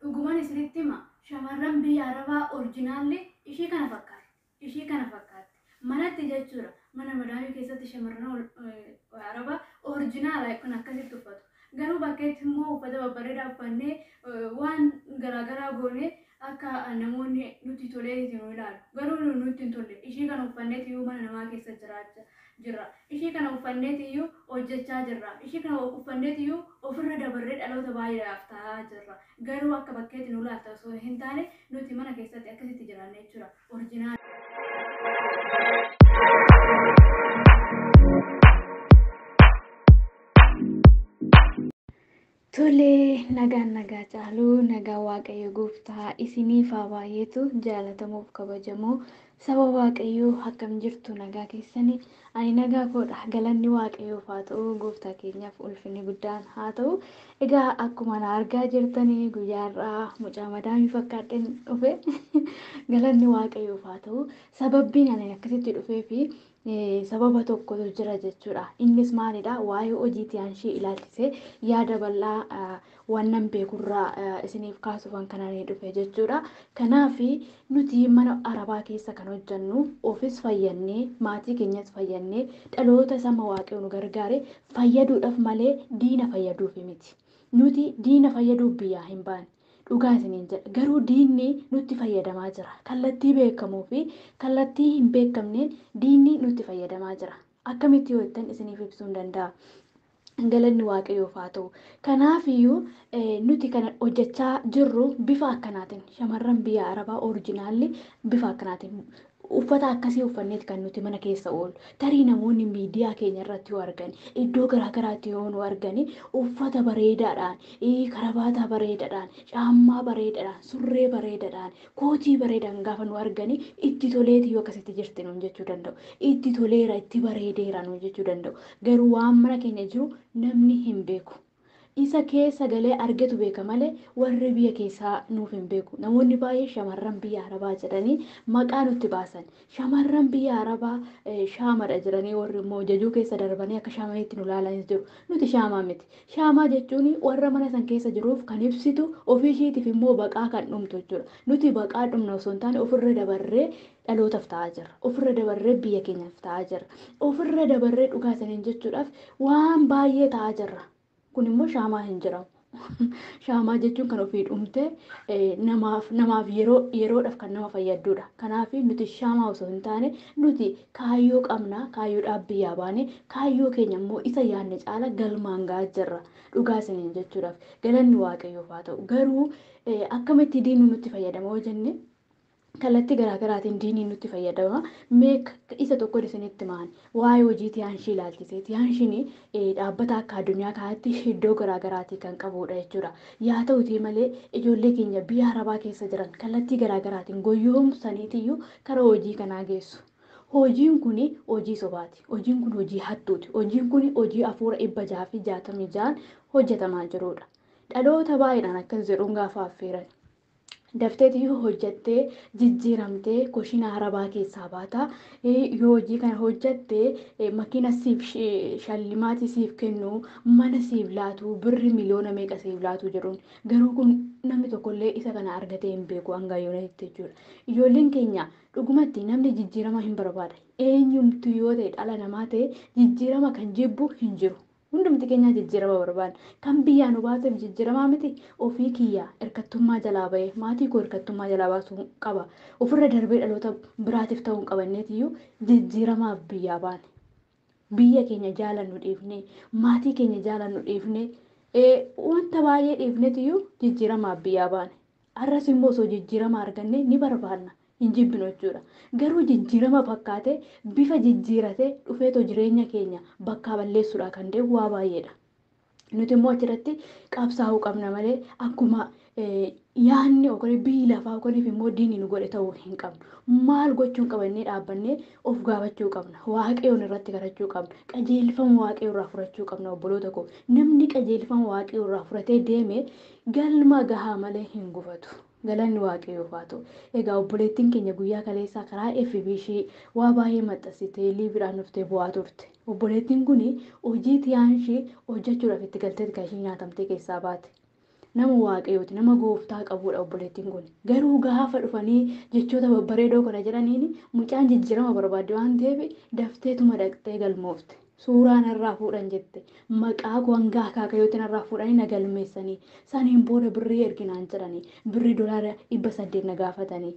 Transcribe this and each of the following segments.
dhugumaan isinitti hima shamarran biyya arabaa orjinaalli ishii kana fakkaatti manatti jechuudha mana madaamii keessatti shamarran arabaa orjinaala kun akkasitti uffatu garuu bakkeetti immoo uffata babbareedaa uffannee waan garaagaraa goonee akka namoonni nuti tolee isin ilaalu garuu nuti hin tolle ishii kana uffanneetiyyuu mana namaa keessa jirra ishii kana uffanneetiyyuu hojjechaa jirra ishii kana uffanneetiyyuu ofirra dabarree dhaloota baay'eedhaaf ta'aa jirra garuu akka bakkeetti nu laata osoo hin taane nuti mana keessatti akkasitti jiraanne jechuudha orjinaala. Tole nagaa caaluu nagaa waaqayyo gooftaa isiniif haa baay'eetu jaalatamuuf kabajamoo saba waaqayyoo akkam jirtu nagaa keessanii ani nagaa koodha galanni waaqayyoof haa ta'u gooftaa keenyaaf ulfinni guddaan haa ta'u egaa akkuma na argaa jirtanii guyyaarraa mucaa madaamii fakkaadheen dhufe galanni waaqayyoof haa ta'u sababbiin ani akkasitti dhufee fi sababa tokkotu jira jechuudha. Innis maalidha? Waa'ee hojiitii anshii ilaalchisee yaada bal'aa waan beekurraa isiniif kaasuufan kanaan dhufe jechuudha. Kanaaf nuti mana arabaa keessa kan hojjennu ofis fayyannee maatii keenyas fayyannee dhaloota sama waaqayyo nu gargaare fayyaduudhaaf malee diina fayyaduuf miti. Nuti diina fayyaduuf biyyaa hin baane. Dhugaa isiniin jedha garuu diinni nutti fayyadamaa jira kallattii beekamuu fi kallattii hin beekamneen diinni nutti fayyadamaa jira akkamitti yoo jettan isiniif ibsuu hin danda'a galanni waaqayyoof haa ta'u kanaafiyyuu nuti kana hojjechaa jirru bifa akkanaatiin shamarran biyya arabaa orjinaalli bifa akkanaatiin uffata akkasii uffanneeti kan nuti mana keessa oolu tarii namoonni miidiyaa keenya irratti yoo argan iddoo garaagaraatti yoo nu argani uffata bareedaadhaan karabaataa bareedaadhaan caammaa bareedaadhaan surree bareedaadhaan kootii bareedaan gaafa nu argani itti toleeti yoo akkasitti jirti nuun jechuu danda'u itti toleera itti bareedeera nuun jechuu danda'u garuu waan mana keenya jiru namni hin beeku. Isa keessa galee argetu beeka malee warri biyya keessaa nuuf hin beeku. Namoonni baay'ee shamarran biyya arabaa jedhanii maqaa nutti baasan. Shamarran biyya arabaa shaamadha jedhanii warri immoo jajuu keessa darbanii akka shaamaniitti nu ilaalanis jiru. Nuti shaamaa miti. Shaamaa jechuun warra mana san keessa jiruuf kan ibsitu ofii ishiitiif immoo baqaa kan dhumtu jechuudha. Nuti baqaa dhumna osoo hin taane ofirra dabarree dhalootaaf ta'aa jirra. Ofirra dabarree biyya keenyaaf ta'aa jirra. Ofirra dabarree dhugaa isaanii jechuudhaaf waan baay'ee ta'aa jirra. Kun immoo shaamaa hin jedhamu. Shaamaa jechuun kan ofii dhumte namaaf yeroodhaaf kan nama fayyadudha. Kanaaf nuti shaamaa osoo hin taane nuti kaayyoo qabna kaayyoodhaaf biyyaa baane kaayyoo keenya immoo isa yaadne caala galmaan gahaa jirra. Dhugaa isiniin jechuudhaaf galanni waaqayyoof haa ta'u garuu akkamitti diinni nutti fayyadama yoo jenne kallattii garaagaraatiin diinii nutti fayyadama. Meek isa tokko isinitti maan waa'ee hojii tiyaanshii ilaalchisee tiyaanshiin dhaabbata akka addunyaa kanatti iddoo garaagaraatii kan qabudha jechuudha. Yaa ta'utii malee ijoollee keenya biyya arabaa keessa jiran kallattii garaagaraatiin goyoomsaniitiyyuu karaa hojii kanaa geessu. Hojiin kun hojii sobaati. Hojiin kun hojii hattuuti. Hojiin kun hojii hafuura 666 hojjetamaa jirudha. Dhaloota baay'eedhaan akkas jedhuun gaafa affeeran. Dafteetii hojjattee jijjiiramtee koshina arabaa keessaa baata yoo hojii kana hojjattee makiina siif shallimaatii siif kennu mana siif laatu birri miliyoona meeqa siif laatu jedhuun garuu kun namni tokkollee isa kana argatee hin beeku hanga yoonatti jechuudha. Ijoolleen keenya dhugumatti namni jijjiirama hin barbaada. Eenyumtu yoo ta'e dhala namaa ta'e jijjiirama kan jibbu hin jiru. Hundumti keenya jijjiirama barbaada. Kan biyyaa nu baaseef jijjiiramaa miti ofii kiyyaa hirkattummaa jalaa bahee maatii koo hirkattummaa jalaa baasuu qaba. Ofirra darbee dhaloota biraatiif ta'uu hin qabanneetiyyuu jijjiiramaaf biyyaa baane. Biyya keenya jaalannu dhiifnee maatii keenya jaalannu dhiifnee wanta baay'ee dhiifneetiyyuu jijjiiramaaf biyyaa baane. Arras immoo osoo jijjiirama arganne ni barbaanna. Hin jibbinu jechuudha. Garuu jijjiirama fakkaatee bifa jijjiiratee dhufeetoo jireenya keenya bakkaa balleessuudha kan deemu waa baay'eedha. Nuti immoo achirratti qabsaa'uu qabna malee akkuma yaanni yookaan biyyi lafaa yookaan immoo diinni nu godhe ta'uu hin qabnu. Maal gochuun qabannee dhaabbannee of gaafachuu qabna. Waaqayyoon irratti kadhachuu qabna. Qajeelfama waaqayyoo irraa fudhachuu qabna obboloota koo. Namni qajeelfama waaqayyoo irraa fudhatee deeme galma gahaa malee hin gufatu. Galanni waaqayyoof haa ta'u. Egaa obboleettiin keenya guyyaa kaleessaa karaa FBC waa baay'ee maxxansitee liibiidhaan dhuftee bu'aa turte. Obboleettiin kun hojii tiyaanshii hojjechuudhaaf itti galteeti kan ishee nyaatamtee keessaa baate. nama waaqayyooti nama gooftaa qabudha obboleettiin kun. Garuu gaafa dhufanii jechoota babbareedoo kana jedhaniin mucaan jijjiirama barbaadde waan ta'eef dafteetuma dhaqxee galmoofte. Suuraan irraa fuudhan jette maqaa koo hanga akaakayyootiin irraa fuudhanii na galmeessanii saniin booda birrii erginaan jedhanii birrii dolaara 800 na gaafatanii.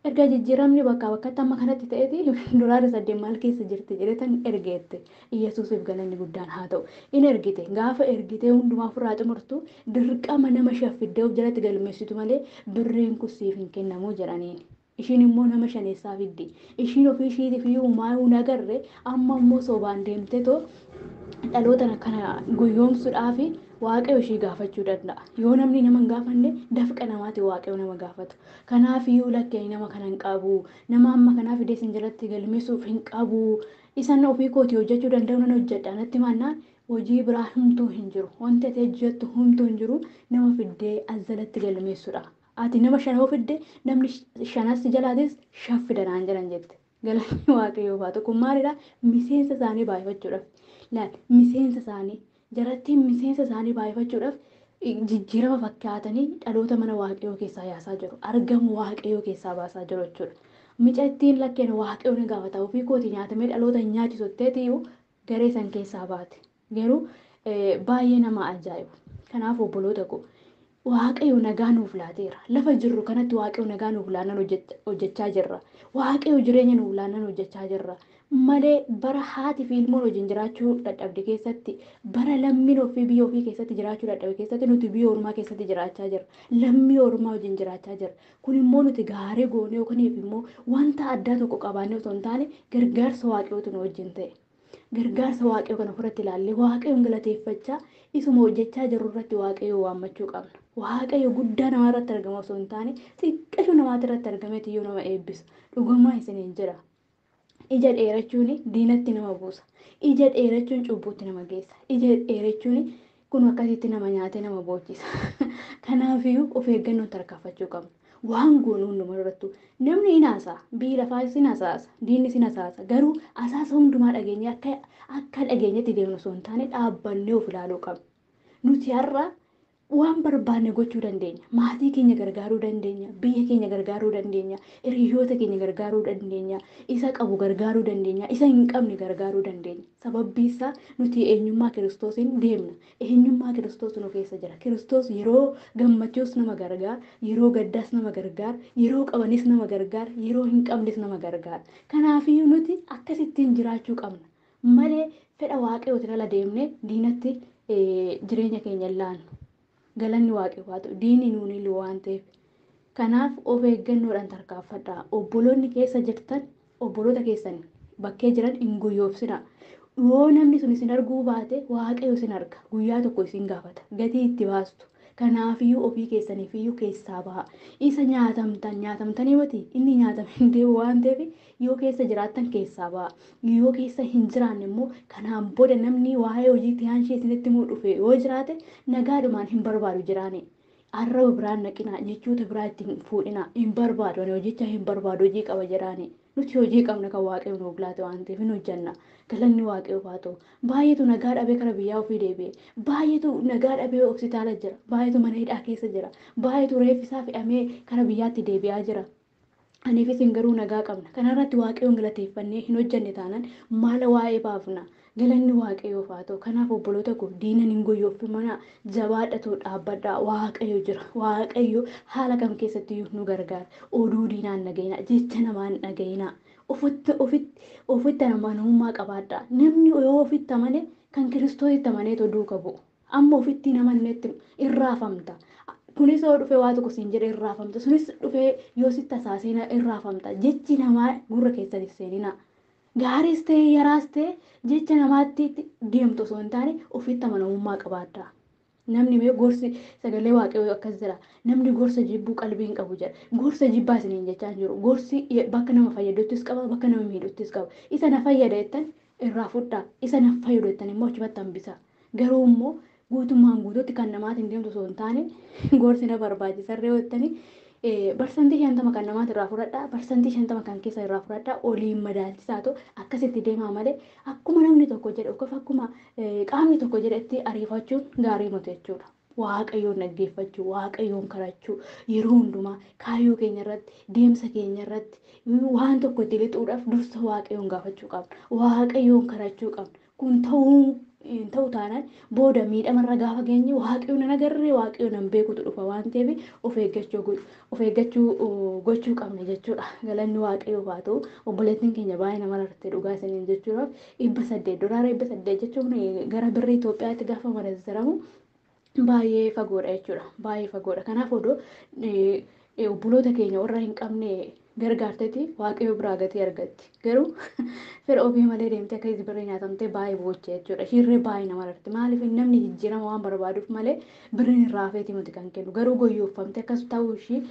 Erga jijjiiramni bakka bakkatti amma kanatti ta'eeti dolaara 8 maal keessa jirti jedhetan ergeette. Iyesuusiif galanni guddaan haa ta'u. In ergite gaafa ergitee hundumaa ofirraa xumurtu dirqama nama shaffiddee of jalatti galmeessitu malee birriin kun siif hin kennamu jedhaniin. Ishiin immoo nama shaneessaa fiddi. Ishiin ofii ishiitiif iyyuu maayuu nagarre amma immoo sobaan deemtee too dhaloota kana guyyoomsuudhaaf waaqayyo ishii gaafachuu danda'a. Yoo namni nama hin gaafanne dafqa namaati waaqayyo nama gaafatu. Kanaaf iyyuu lakkee nama kana hin qabu. Nama amma kanaaf fidee sin jalatti galmeessuuf hin qabu. Isan ofii kootii hojjechuu danda'u nan hojjedha natti mannaan hojii biraa humtuu hin jiru. Wanti ati hojjettu humtuu hin jiru nama fiddee as jalatti galmeessuudha. Ati nama shanoo fidde namni shanas jalaatis shaffidanaan jedhan jette. Galanni waaqayyoo baatu kun maalidha? Miseensa isaanii baay'ifachuudhaaf. Laal miseensa isaanii jarattiin miseensa isaanii baay'ifachuudhaaf jijjiirama fakkaatanii dhaloota mana waaqayyoo keessaa yaasaa jiru. Argamu waaqayyoo keessaa baasaa jiru jechuudha. Mica ittiin lakkeen waaqayyoo ni gaafata. Ofii kootii nyaatamee dhaloota hin nyaachisotteetiyyuu garee san keessaa baate. Garuu baay'ee nama ajaa'ibu. Kanaaf obboloota koo waaqayyo nagaa nuuf laateera. Lafa jirru kanatti waaqayyo nagaa nuuf laanan hojjechaa jirra. Waaqayyo jireenya nuuf laanan hojjechaa jirra. Malee bara haati fi ilmoon wajjin jiraachuu dadhabde keessatti bara lammiin ofii biyya ofii keessatti jiraachuu dadhabe keessatti nuti biyya ormaa keessatti jiraachaa jirra. Lammii ormaa wajjin jiraachaa jirra. Kun immoo nuti gaarii goonee yookiin immoo wanta addaa tokko qabaannee osoo hin taane gargaarsa waaqayyootu nu wajjin ta'e. Gargaarsa waaqayyoo kana ofirratti ilaallee waaqayyoon galateeffachaa isuma hojjechaa jirru irratti waaqayyoo waammachuu qabna. Waaqayyo guddaa namaa irratti argama osoo hin taane xiqqashuu namaati irratti argameetiyyuu nama eebbisa. Dhugummaa isiniin jira. Ija dheerachuun diinatti nama buusa. Ija dheerachuun cubbuutti nama geessa. Ija dheerachuun kun akkasitti nama nyaatee nama boochisa. Kanaafiyyuu of eeggannoon tarkaanfachuu qabna. Waan goonu hundumaa irrattu namni hin haasaa biyyi lafaa sin hasaasa diinni sin hasaasa garuu hasaasa hundumaa dhageenye akka dhageenyetti deemnu osoo hin taane dhaabbannee of ilaaluu qabna. Nuti har'a waan barbaanne gochuu dandeenya. Maatii keenya gargaaruu dandeenya. Biyya keenya gargaaruu dandeenya. Hiriyoota keenya gargaaruu dandeenya. Isa qabu gargaaruu dandeenya. Isa hin qabne gargaaruu dandeenya. Sababni isaa nuti eenyummaa Kiristoosiin deemna. Eenyummaa Kiristoos nu keessa jira. Kiristoos yeroo gammachuus nama gargaara, yeroo gaddaas nama gargaara, yeroo qabanis nama gargaara, yeroo hin qabnes nama gargaara. Kanaafiyyuu nuti akkasittiin jiraachuu qabna. Malee fedha waaqayyootiin ala deemnee diinatti jireenya keenya laannu. Galanni waaqayyooti diinni nuuni waan ta'eef. Kanaaf of eeggannoodhaan tarkaanfadhaa. Obboloonni keessa jirtan obboloota keessan bakkee jiran hin guyyoofsina. Yoo namni sun isin arguu baate waaqayyo isin arga. Guyyaa tokko isin gaafata. Gatii itti baastu. Kanaafiyyuu ofii keessaniifiyyuu keessaa baha. Isa nyaatamtanii miti inni nyaatamee deemu waan ta'eef yoo keessa jiraattan keessaa baha. Yoo keessa hin jiraanne immoo kanaan booda namni waa'ee hojii tiyaansii isinitti muu dhufe yoo jiraate nagaadhumaan hin barbaadu jiraane. Arraba biraan naqinaa jechoota biraa ittiin fuudhinaa hin barbaadu. Ani hojicha hin barbaadu hojii qaba jiraane. Nuti hojii qabna kan waaqayyo nuuf laate waan ta'eef hin hojjanna. Galanni waaqayyoof haa ta'u. Baay'eetu nagaa dhabee kana biyyaa ofii deebi'e. Baay'eetu nagaa dhabee hospitaala jira. Baay'eetu mana hidhaa keessa jira. Baay'eetu reeffisaa fe'amee kana biyyaatti deebi'aa jira. Aniifis hin garuu nagaa qabna. Kanarratti waaqayyoon galateeffannee hin hojjanne taanaan maala waa'ee baafna. Galanni waaqayyoof haa ta'u. Kanaaf obboloota koo diinan hin guyyooffimanaa jabaadhatoo dhaabbadhaa. Waaqayyo jira. Waaqayyo haala kam keessatti nu gargaara. Oduu diinaan dhagayina. Jecha namaan dhagayina. Ofitti amanamummaa qabaadhaa. Namni yoo ofitti amane kan Kiristoositti amanee toduu qabu. Amma ofitti namanneetti irraafamta. Kunis yoo dhufee waa tokko siin jedhe irraafamta. Sunis dhufee yoo sitti hasaasina irraafamta. Jechi namaa gurra keessatti seenina. Gaariis ta'e yaraas ta'e jecha namaatti deemtu osoo hin taane ofitti amanamummaa qabaadhaa. Namni mee gorsi sagalee waaqayyoo akkas jira. Namni gorsa jibbuu qalbii hin qabu jedha. Gorsa jibbaa isiniin jechaa jiru. Gorsi bakka nama fayyaduttis qaba, bakka nama miidhuttis qaba. Isa na fayyada jettan irraa fudhaa. Isa na fayyadu jettan immoo achumatti hambisa. Garuu immoo guutummaan guutuutti kan namaatiin deemtu osoo hin taane gorsi na barbaachisa irree jettanii barsantii 50 kan namaati irraa fudhadhaa. Barsantii 50 kan keessa irraa fudhadhaa. Oliin madaalchisaa ta'u akkasitti deemaa malee akkuma namni tokko jedhe akkuma qaamni tokko jedhetti ariifachuun gaarii miti jechuudha. waaqayyoon dhaggeeffachuu, waaqayyoon kadhachuu yeroo hundumaa kaayyoo keenya irratti, deemsa keenya irratti waan tokko itti lixuudhaaf dursa waaqayyoon gaafachuu qabna. Waaqayyoon kadhachuu qabna. Kun ta'uu taanaan booda miidhamarra gaafa geenye waaqayyoon hin agarree waaqayyoon hin beekutu dhufa waan ta'eef of eeggachuu gochuu qabna jechuudha. Galanni waaqayyoof haa ta'u. Obboleettiin keenya baay'ee nama rartee dhugaa isiniin jechuudha. 800 dolaara 800 jechuun gara birrii Itoophiyaatti gaafa madaalamu baay'ee fagoodha jechuudha. Baay'ee fagoodha. Kanaaf odoo obboloota keenya warra hin qabne gargaartetti waaqayyo biraa gatii argatti. Garuu fedha ofii malee deemtee akka itti birrii nyaatamtee baay'ee boochee jechuudha. Shirree baay'ee nama rarti. Maaliif namni jijjiirama waan barbaaduuf malee birriin irraa hafeeti miti kan kennu. Garuu goyyooffamtee akkas ta'uu ishii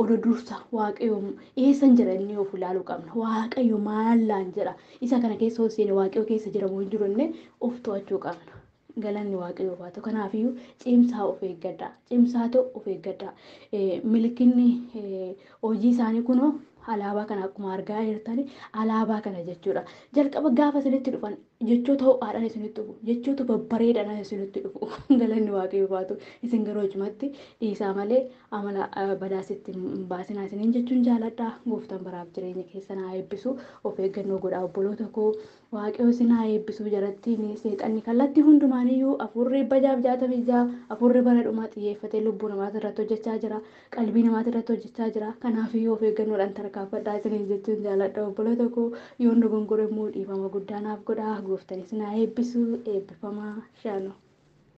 odoo dursa waaqayyo eessan jira inni of ilaaluu qabna. Waaqayyo maallaan jedha. Isa kana keessa hooseen waaqayyo keessa jiramu hin jiru inni of to'achuu qabna. Galanni waaqayyoof haa ta'u. Kanaafiyyuu cimsaa of eeggadhaa. Cimsaa ta'u of eeggadhaa. Milikinni hojii isaanii kunoo alaabaa kana akkuma argaa jirtani alaabaa kana jechuudha. Jalqaba gaafa isinitti dhufan jechoota ho'aadhaan isinitti dhufu. Jechoota babbareedhaan isinitti dhufu. Galanni waaqayyoof haa ta'u. Isin garuu hojimatti dhiisaa malee amala badaasitti hin baasinaa isiniin jechuun jaaladhaa. Gooftaan baraaf jireenya keessan haa eebbisu. Of eeggannoo godhaa obboloota koo. Waaqayyo isin haa eebbisu jalatti seexanni kallattii hundumaaniyyuu afurri 666 afurri bara dhumaa xiyyeeffatee lubbuu namaati irratti hojjechaa jira. Qalbii namaati irratti hojjechaa jira. Kanaafiyyuu of eeggannoodhaan tarkaanfadhaa isiniin jechuun jaaladha obboloota koo. Yoon dogongore immoo dhiifama guddaa naaf godhaa. Gooftaan isin haa eebbisu. Eebbifamaa. Shaaloo.